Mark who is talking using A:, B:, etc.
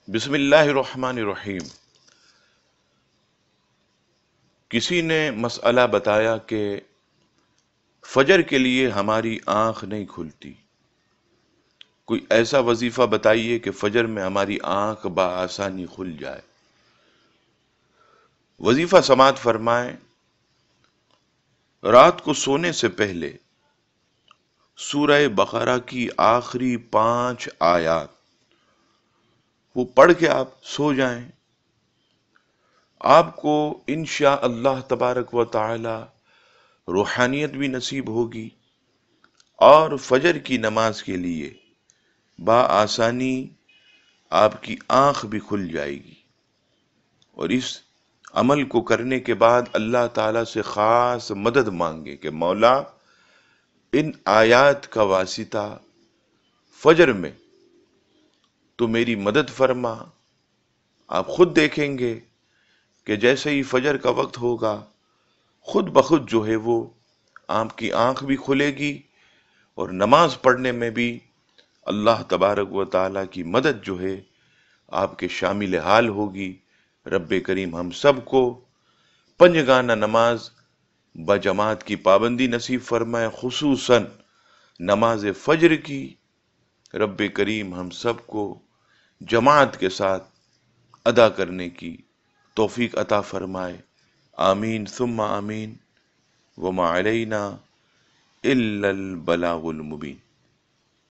A: بسم اللہ الرحمن الرحیم۔ کسی نے مسئلہ بتایا کہ فجر کے لیے ہماری آنکھ نہیں کھلتی، کوئی ایسا وظیفہ بتائیے کہ فجر میں ہماری آنکھ بآسانی کھل جائے۔ وظیفہ سماعت فرمائیں، رات کو سونے سے پہلے سورہ بقرہ کی آخری 5 آیات وہ پڑھ کے آپ سو جائیں، آپ کو انشاء اللہ تبارک و تعالی روحانیت بھی نصیب ہوگی اور فجر کی نماز کے لیے بآسانی آپ کی آنکھ بھی کھل جائے گی۔ اور اس عمل کو کرنے کے بعد اللہ تعالیٰ سے خاص مدد مانگے کہ مولا ان آیات کا واسطہ فجر میں تو میری مدد فرما۔ آپ خود دیکھیں گے کہ جیسے ہی فجر کا وقت ہوگا خود بخود جو ہے وہ آپ کی آنکھ بھی کھلے گی اور نماز پڑھنے میں بھی اللہ تبارک و تعالیٰ کی مدد جو ہے آپ کے شامل حال ہوگی۔ رب کریم ہم سب کو پنجگانہ نماز بجماعت کی پابندی نصیب فرمائے، خصوصاً نماز فجر کی۔ رب کریم ہم سب کو جماعت کے ساتھ ادا کرنے کی توفیق عطا فرمائے، آمین ثم آمین۔ وما علینا الا البلاغ المبین۔